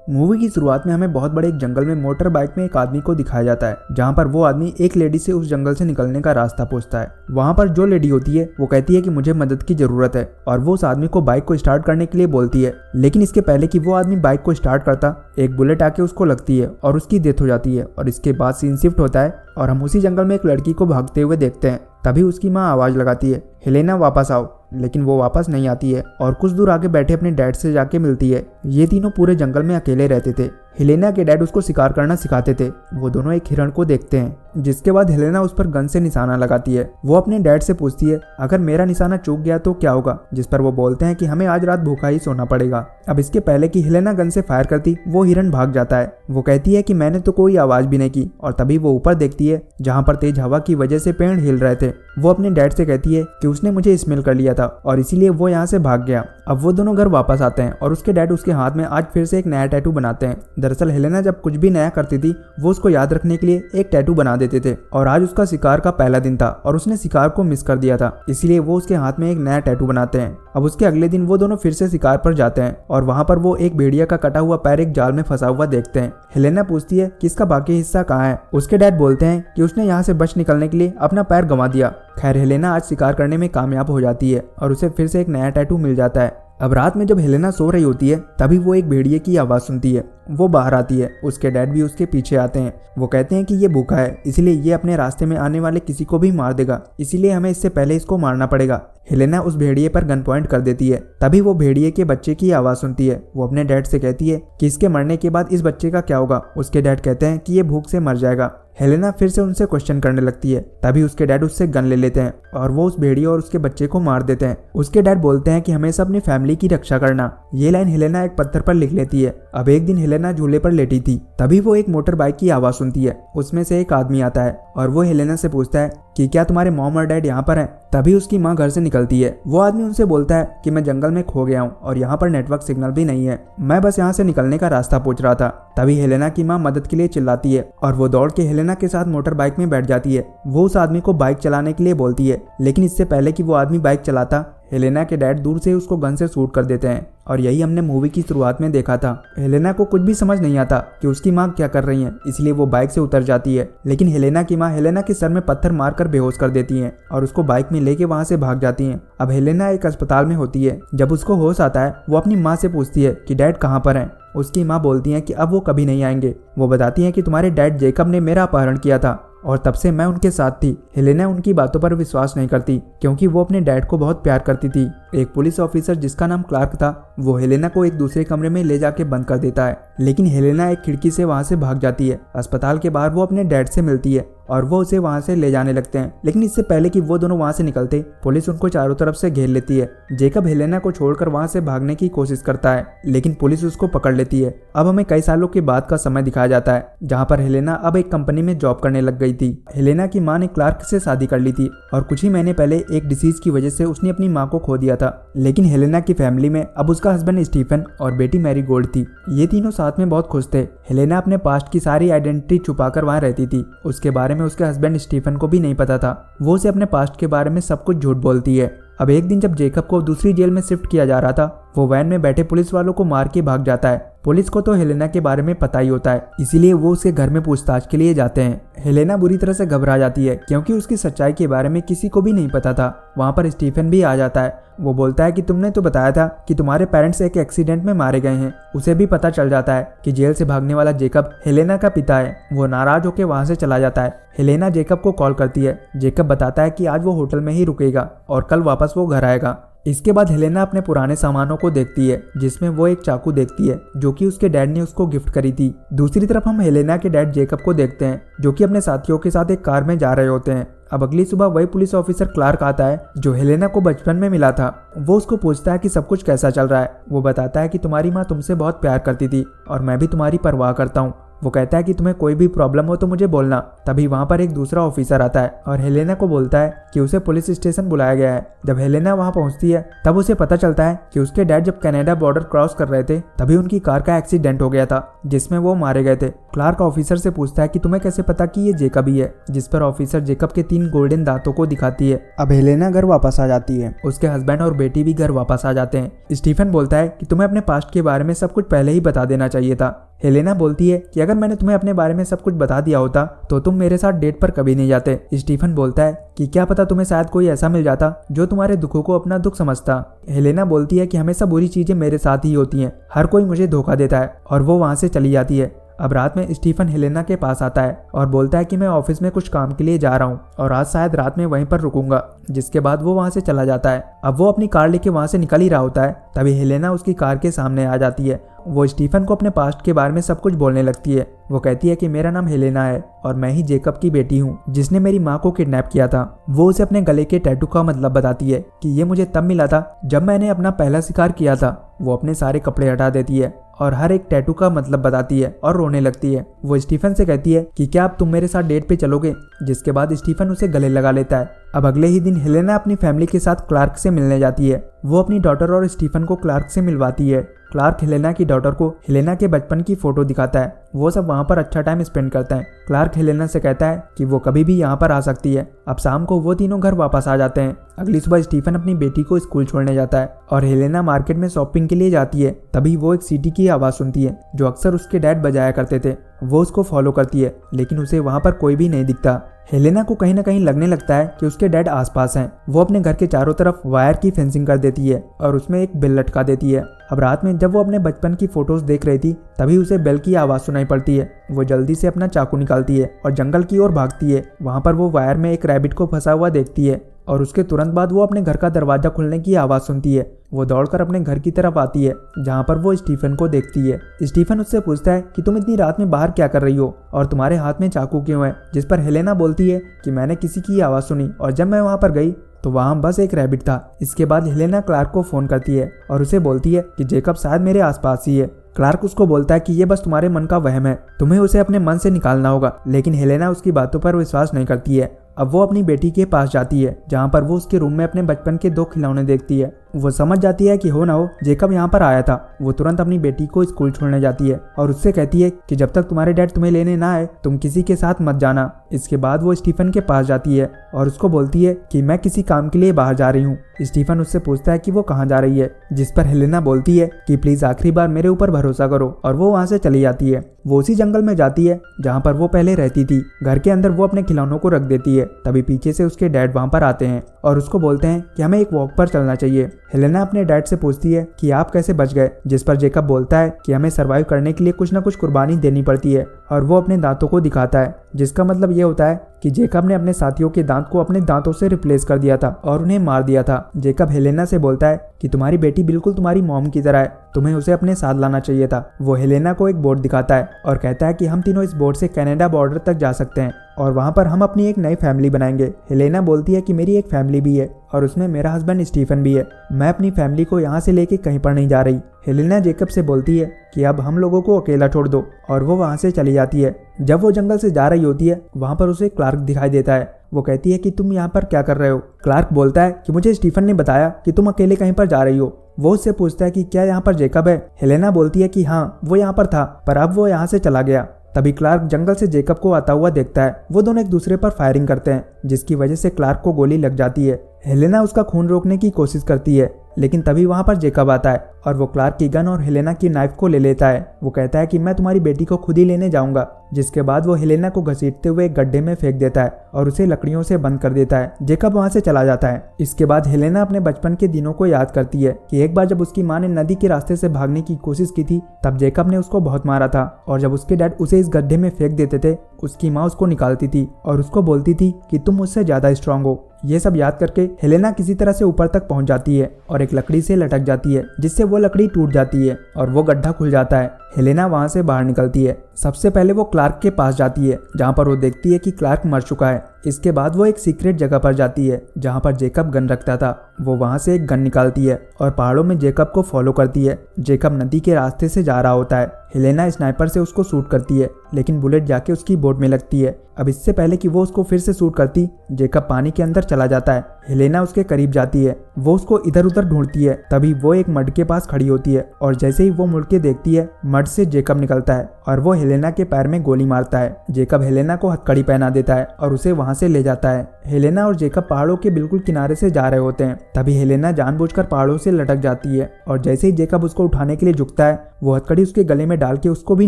Movie की शुरुआत में हमें बहुत बड़े एक जंगल में मोटर बाइक में एक आदमी को दिखाया जाता है, जहाँ पर वो आदमी एक लेडी से उस जंगल से निकलने का रास्ता पूछता है। वहाँ पर जो लेडी होती है वो कहती है कि मुझे मदद की जरूरत है और वो उस आदमी को बाइक को स्टार्ट करने के लिए बोलती है। लेकिन इसके पहले कि वो आदमी बाइक को स्टार्ट करता, एक बुलेट आके उसको लगती है और उसकी डेथ हो जाती है। और इसके बाद सीन शिफ्ट होता है और हम उसी जंगल में एक लड़की को भागते हुए देखते हैं। तभी उसकी माँ आवाज लगाती है, हेलेना वापस आओ। लेकिन वो वापस नहीं आती है और कुछ दूर आगे बैठे अपने डैड से जाके मिलती है। ये तीनों पूरे जंगल में अकेले रहते थे। हेलेना के डैड उसको शिकार करना सिखाते थे। वो दोनों एक हिरण को देखते हैं, जिसके बाद हेलेना उस पर गन से निशाना लगाती है। वो अपने डैड से पूछती है, अगर मेरा निशाना चूक गया तो क्या होगा? जिस पर वो बोलते हैं कि हमें आज रात भूखा ही सोना पड़ेगा। अब इसके पहले कि हेलेना गन से फायर करती, वो हिरण भाग जाता है। वो कहती है कि मैंने तो कोई आवाज भी नहीं की। और तभी वो ऊपर देखती है जहाँ पर तेज हवा की वजह से पेड़ हिल रहे थे। वो अपने डैड से कहती है कि उसने मुझे स्मेल कर लिया था और इसीलिए वो यहाँ से भाग गया। अब वो दोनों घर वापस आते हैं और उसके डैड उसके हाथ में आज फिर से एक नया टैटू बनाते हैं। दरअसल हेलेना जब कुछ भी नया करती थी, वो उसको याद रखने के लिए एक टैटू बना देते थे। और आज उसका शिकार का पहला दिन था और उसने शिकार को मिस कर दिया था, इसलिए वो उसके हाथ में एक नया टैटू बनाते हैं। अब उसके अगले दिन वो दोनों फिर से शिकार पर जाते हैं और वहाँ पर वो एक भेड़िया का कटा हुआ पैर एक जाल में फंसा हुआ देखते हैं। हेलेना पूछती है कि इसका बाकी हिस्सा कहाँ है? उसके डैड बोलते हैं कि उसने यहाँ से बच निकलने के लिए अपना पैर गंवा दिया। खैर, हेलेना आज शिकार करने में कामयाब हो जाती है और उसे फिर से एक नया टैटू मिल जाता है। अब रात में जब हेलेना सो रही होती है, तभी वो एक भेड़िए की आवाज सुनती है। वो बाहर आती है। उसके डैड भी उसके पीछे आते हैं। वो कहते हैं कि ये भूखा है, इसलिए ये अपने रास्ते में आने वाले किसी को भी मार देगा, इसीलिए हमें इससे पहले इसको मारना पड़ेगा। हेलेना उस भेड़िए पर गन पॉइंट कर देती है। तभी वो भेड़िए के बच्चे की आवाज सुनती है। वो अपने डैड से कहती है कि इसके मरने के बाद इस बच्चे का क्या होगा? उसके डैड कहते हैं कि ये भूख से मर जाएगा। हेलेना फिर से उनसे क्वेश्चन करने लगती है। तभी उसके डैड उससे गन ले लेते हैं और वो उस भेड़िए और उसके बच्चे को मार देते हैं। उसके डैड बोलते हैं कि हमेशा अपनी फैमिली की रक्षा करना। ये लाइन हेलेना एक पत्थर पर लिख लेती है। अब एक दिन हेलेना झूले पर लेटी थी, तभी वो एक मोटर बाइक की आवाज सुनती है। उसमें से एक आदमी आता है और वो हेलेना से पूछता है कि क्या तुम्हारे मॉम और डैड यहाँ पर हैं? तभी उसकी माँ घर से निकलती है। वो आदमी उनसे बोलता है कि मैं जंगल में खो गया हूँ और यहाँ पर नेटवर्क सिग्नल भी नहीं है, मैं बस यहाँ से निकलने का रास्ता पूछ रहा था। तभी हेलेना की माँ मदद के लिए चिल्लाती है और वो दौड़ के हेलेना के साथ मोटर बाइक में बैठ जाती है। वो उस आदमी को बाइक चलाने के लिए बोलती है, लेकिन इससे पहले कि वो आदमी बाइक चलाता, हेलेना के डैड दूर से उसको गन से शूट कर देते हैं। और यही हमने मूवी की शुरुआत में देखा था। हेलेना को कुछ भी समझ नहीं आता कि उसकी माँ क्या कर रही है, इसलिए वो बाइक से उतर जाती है। लेकिन हेलेना की माँ हेलेना के सर में पत्थर मारकर बेहोश कर देती हैं और उसको बाइक में लेके वहाँ से भाग जाती हैं। अब हेलेना एक अस्पताल में होती है। जब उसको होश आता है, वो अपनी माँ से पूछती है कि डैड कहाँ पर हैं? उसकी माँ बोलती है कि अब वो कभी नहीं आएंगे। वो बताती है कि तुम्हारे डैड जेकब ने मेरा अपहरण किया था और तब से मैं उनके साथ थी। हेलेना उनकी बातों पर विश्वास नहीं करती क्योंकि वो अपने डैड को बहुत प्यार करती थी। एक पुलिस ऑफिसर जिसका नाम क्लार्क था, वो हेलेना को एक दूसरे कमरे में ले जाके बंद कर देता है। लेकिन हेलेना एक खिड़की से वहां से भाग जाती है। अस्पताल के बाहर वो अपने डैड से मिलती है और वो उसे वहां से ले जाने लगते हैं। लेकिन इससे पहले कि वो दोनों वहां से निकलते, पुलिस उनको चारों तरफ से घेर लेती है। जेकब हेलेना को छोड़कर वहां से भागने की कोशिश करता है, लेकिन पुलिस उसको पकड़ लेती है। अब हमें कई सालों के बाद का समय दिखाया जाता है, जहाँ पर हेलेना अब एक कंपनी में जॉब करने लग गई थी। हेलेना की माँ ने क्लार्क से शादी कर ली थी और कुछ ही महीने पहले एक डिसीज की वजह से उसने अपनी माँ को खो दिया था। लेकिन हेलेना की फैमिली में अब उसका हस्बैंड स्टीफन और बेटी मैरी गोल्ड थी। ये तीनों साथ में बहुत खुश थे। हेलेना अपने पास्ट की सारी आइडेंटिटी छुपाकर वहां रहती थी। उसके बारे में उसके हस्बैंड स्टीफन को भी नहीं पता था। वो उसे अपने पास्ट के बारे में सब कुछ झूठ बोलती है। अब एक दिन जब जेकब को दूसरी जेल में शिफ्ट किया जा रहा था, वो वैन में बैठे पुलिस वालों को मार के भाग जाता है। पुलिस को तो हेलेना के बारे में पता ही होता है, इसीलिए वो उसके घर में पूछताछ के लिए जाते हैं। हेलेना बुरी तरह से घबरा जाती है क्योंकि उसकी सच्चाई के बारे में किसी को भी नहीं पता था। वहाँ पर स्टीफन भी आ जाता है। वो बोलता है कि तुमने तो बताया था कि तुम्हारे पेरेंट्स एक एक्सीडेंट में मारे गए हैं। उसे भी पता चल जाता है कि जेल से भागने वाला जेकब हेलेना का पिता है। वो नाराज होकर वहां से चला जाता है। हेलेना जेकब को कॉल करती है। जेकब बताता है कि आज वो होटल में ही रुकेगा और कल वापस वो घर आएगा। इसके बाद हेलेना अपने पुराने सामानों को देखती है, जिसमें वो एक चाकू देखती है जो कि उसके डैड ने उसको गिफ्ट करी थी। दूसरी तरफ हम हेलेना के डैड जेकब को देखते हैं, जो कि अपने साथियों के साथ एक कार में जा रहे होते हैं। अब अगली सुबह वही पुलिस ऑफिसर क्लार्क आता है जो हेलेना को बचपन में मिला था। वो उसको पूछता है कि सब कुछ कैसा चल रहा है। वो बताता है कि तुम्हारी माँ तुमसे बहुत प्यार करती थी और मैं भी तुम्हारी परवाह करता हूँ। वो कहता है कि तुम्हें कोई भी प्रॉब्लम हो तो मुझे बोलना। तभी वहाँ पर एक दूसरा ऑफिसर आता है और हेलेना को बोलता है कि उसे पुलिस स्टेशन बुलाया गया है। जब हेलेना वहाँ पहुँचती है तब उसे पता चलता है कि उसके डैड जब कनाडा बॉर्डर क्रॉस कर रहे थे तभी उनकी कार का एक्सीडेंट हो गया था जिसमें वो मारे गए थे। क्लार्क ऑफिसर से पूछता है कि तुम्हें कैसे पता कि ये जेकब ही है, जिस पर ऑफिसर जेकब के 3 गोल्डन दांतों को दिखाती है। अब हेलेना घर वापस आ जाती है, उसके हस्बैंड और बेटी भी घर वापस आ जाते हैं। स्टीफन बोलता है कि तुम्हें अपने पास्ट के बारे में सब कुछ पहले ही बता देना चाहिए था। हेलेना बोलती है कि अगर मैंने तुम्हें अपने बारे में सब कुछ बता दिया होता तो तुम मेरे साथ डेट पर कभी नहीं जाते। स्टीफन बोलता है कि क्या पता तुम्हें शायद कोई ऐसा मिल जाता जो तुम्हारे दुखों को अपना दुख समझता। हेलेना बोलती है कि हमेशा बुरी चीजें मेरे साथ ही होती हैं, हर कोई मुझे धोखा देता है, और वो वहाँ से चली जाती है। अब रात में स्टीफन हेलेना के पास आता है और बोलता है कि मैं ऑफिस में कुछ काम के लिए जा रहा हूँ और आज शायद रात में वहीं पर रुकूंगा, जिसके बाद वो वहाँ से चला जाता है। अब वो अपनी कार लेके वहाँ से निकल ही रहा होता है तभी हेलेना उसकी कार के सामने आ जाती है। वो स्टीफन को अपने पास्ट के बारे में सब कुछ बोलने लगती है। वो कहती है कि मेरा नाम हेलेना है और मैं ही जेकब की बेटी हूँ जिसने मेरी माँ को किडनैप किया था। वो उसे अपने गले के टैटू का मतलब बताती है कि ये मुझे तब मिला था जब मैंने अपना पहला शिकार किया था। वो अपने सारे कपड़े हटा देती है और हर एक टैटू का मतलब बताती है और रोने लगती है। वो स्टीफन से कहती है कि क्या अब तुम मेरे साथ डेट पे चलोगे, जिसके बाद स्टीफन उसे गले लगा लेता है। अब अगले ही दिन हेलेना अपनी फैमिली के साथ क्लार्क से मिलने जाती है। वो अपनी डॉटर और स्टीफन को क्लार्क से मिलवाती है। क्लार्क हेलेना की डॉटर को हेलेना के बचपन की फोटो दिखाता है। वो सब वहाँ पर अच्छा टाइम स्पेंड करते हैं। क्लार्क हेलेना से कहता है कि वो कभी भी यहाँ पर आ सकती है। अब शाम को वो तीनों घर वापस आ जाते हैं। अगली सुबह स्टीफन अपनी बेटी को स्कूल छोड़ने जाता है और हेलेना मार्केट में शॉपिंग के लिए जाती है। तभी वो एक सीटी की आवाज़ सुनती है जो अक्सर उसके डैड बजाया करते थे। वो उसको फॉलो करती है लेकिन उसे वहाँ पर कोई भी नहीं दिखता। हेलेना को कहीं ना कहीं लगने लगता है कि उसके डैड आसपास हैं। वो अपने घर के चारों तरफ वायर की फेंसिंग कर देती है और उसमें एक बेल लटका देती है। अब रात में जब वो अपने बचपन की फोटोज देख रही थी तभी उसे बेल की आवाज़ सुनाई पड़ती है। वो जल्दी से अपना चाकू निकालती है और जंगल की ओर भागती है। वहाँ पर वो वायर में एक रैबिट को फंसा हुआ देखती है और उसके तुरंत बाद वो अपने घर का दरवाजा खुलने की आवाज़ सुनती है। वो दौड़कर अपने घर की तरफ आती है जहाँ पर वो स्टीफन को देखती है। स्टीफन उससे पूछता है कि तुम इतनी रात में बाहर क्या कर रही हो और तुम्हारे हाथ में चाकू क्यों है, जिस पर हेलेना बोलती है कि मैंने किसी की आवाज़ सुनी और जब मैं वहाँ पर गई तो वहाँ बस एक रैबिट था। इसके बाद हेलेना क्लार्क को फ़ोन करती है और उसे बोलती है कि जेकब शायद मेरे आसपास ही है। क्लार्क उसको बोलता है कि ये बस तुम्हारे मन का वहम है, तुम्हें उसे अपने मन से निकालना होगा, लेकिन हेलेना उसकी बातों पर विश्वास नहीं करती है। अब वो अपनी बेटी के पास जाती है जहाँ पर वो उसके रूम में अपने बचपन के 2 खिलौने देखती है। वो समझ जाती है कि हो ना हो जेकब यहाँ पर आया था। वो तुरंत अपनी बेटी को स्कूल छोड़ने जाती है और उससे कहती है कि जब तक तुम्हारे डैड तुम्हें लेने ना आए तुम किसी के साथ मत जाना। इसके बाद वो स्टीफन के पास जाती है और उसको बोलती है कि मैं किसी काम के लिए बाहर जा रही हूँ। स्टीफन उससे पूछता है कि वो कहाँ जा रही है, जिस पर हेलेना बोलती है कि प्लीज आखिरी बार मेरे ऊपर भरोसा करो, और वो वहाँ से चली जाती है। वो उसी जंगल में जाती है जहाँ पर वो पहले रहती थी। घर के अंदर वो अपने खिलौनों को रख देती है। तभी पीछे से उसके डैड वहाँ पर आते हैं और उसको बोलते हैं कि हमें एक वॉक पर चलना चाहिए। हेलेना अपने डैड से पूछती है कि आप कैसे बच गए, जिस पर जेकब बोलता है कि हमें सरवाइव करने के लिए कुछ ना कुछ कुर्बानी देनी पड़ती है, और वो अपने दांतों को दिखाता है, जिसका मतलब ये होता है कि जेकब ने अपने साथियों के दांत को अपने दांतों से रिप्लेस कर दिया था और उन्हें मार दिया था। जेकब हेलेना से बोलता है कि तुम्हारी बेटी बिल्कुल तुम्हारी मॉम की तरह है, तुम्हें उसे अपने साथ लाना चाहिए था। वो हेलेना को एक बोट दिखाता है और कहता है कि हम तीनों इस बोट से कनाडा बॉर्डर तक जा सकते हैं और वहाँ पर हम अपनी एक नई फैमिली बनाएंगे। हेलेना बोलती है कि मेरी एक फैमिली भी है और उसमें मेरा हस्बैंड स्टीफन भी है। मैं अपनी फैमिली को यहाँ से लेके कहीं पर नहीं जा रही। हेलेना जेकब से बोलती है कि अब हम लोगों को अकेला छोड़ दो, और वो वहाँ से चली जाती है। जब वो जंगल से जा रही होती है वहाँ पर उसे क्लार्क दिखाई देता है। वो कहती है कि तुम यहाँ पर क्या कर रहे हो। क्लार्क बोलता है कि मुझे स्टीफन ने बताया कि तुम अकेले कहीं पर जा रही हो। वो उससे पूछता है कि क्या यहाँ पर जेकब है। हेलेना बोलती है कि हाँ, वो यहाँ पर था पर अब वो यहाँ से चला गया। तभी क्लार्क जंगल से जेकब को आता हुआ देखता है। वो दोनों एक दूसरे पर फायरिंग करते हैं, जिसकी वजह से क्लार्क को गोली लग जाती है। हेलेना उसका खून रोकने की कोशिश करती है, लेकिन तभी वहाँ पर जेकब आता है और वो क्लार्क की गन और हेलेना की नाइफ को ले लेता है। वो कहता है कि मैं तुम्हारी बेटी को खुद ही लेने जाऊंगा, जिसके बाद वो हेलेना को घसीटते हुए एक गड्ढे में फेंक देता है और उसे लकड़ियों से बंद कर देता है। जेकब वहाँ से चला जाता है। इसके बाद हेलेना अपने बचपन के दिनों को याद करती है कि एक बार जब उसकी माँ ने नदी के रास्ते से भागने की कोशिश की थी तब जेकब ने उसको बहुत मारा था, और जब उसके डैड उसे इस गड्ढे में फेंक देते थे उसकी माँ उसको निकालती थी और उसको बोलती थी कि तुम मुझसे ज्यादा स्ट्रांग हो। ये सब याद करके हेलेना किसी तरह से ऊपर तक पहुंच जाती है और एक लकड़ी से लटक जाती है, जिससे वो लकड़ी टूट जाती है और वो गड्ढा खुल जाता है। हेलेना वहां से बाहर निकलती है। सबसे पहले वो क्लार्क के पास जाती है, जहां पर वो देखती है कि क्लार्क मर चुका है। इसके बाद वो एक सीक्रेट जगह पर जाती है जहाँ पर जेकब गन रखता था। वो वहाँ से एक गन निकालती है और पहाड़ों में जेकब को फॉलो करती है। जेकब नदी के रास्ते से जा रहा होता है। हेलेना स्नाइपर से उसको शूट करती है, लेकिन बुलेट जाके उसकी बोट में लगती है। अब इससे पहले कि वो उसको फिर से शूट करती, जेकब पानी के अंदर चला जाता है। हेलेना उसके करीब जाती है, वो उसको इधर उधर ढूंढती है। तभी वो एक मड के पास खड़ी होती है और जैसे ही वो मुड़ के देखती है, मड से जेकब निकलता है और वो हेलेना के पैर में गोली मारता है। जेकब हेलेना को हथकड़ी पहना देता है और उसे वहां से ले जाता है। हेलेना और जेकब पहाड़ों के बिल्कुल किनारे से जा रहे होते हैं। तभी हेलेना जानबूझकर पहाड़ों से लटक जाती है और जैसे ही जेकब उसको उठाने के लिए झुकता है, वो हथकड़ी उसके गले में डाल के उसको भी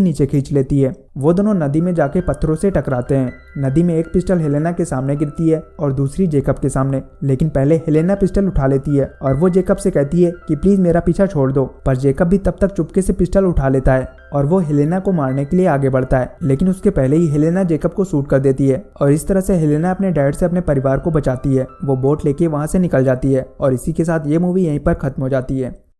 नीचे खींच लेती है। वो दोनों नदी में जाके पत्थरों से टकराते हैं। नदी में एक पिस्टल हेलेना के सामने गिरती है और दूसरी जेकब के सामने, लेकिन पहले हेलेना पिस्टल उठा लेती है और वो जेकब से कहती है कि प्लीज मेरा पीछा छोड़ दो। पर जेकब भी तब तक चुपके से पिस्टल उठा लेता है और वो हेलेना को मारने के लिए आगे बढ़ता है, लेकिन उसके पहले ही हेलेना जेकब को शूट कर देती है और इस तरह से हेलेना अपने डैड से अपने परिवार को बचाती है। वो बोट लेके वहां से निकल जाती है और इसी के साथ ये मूवी यहीं पर खत्म हो जाती है।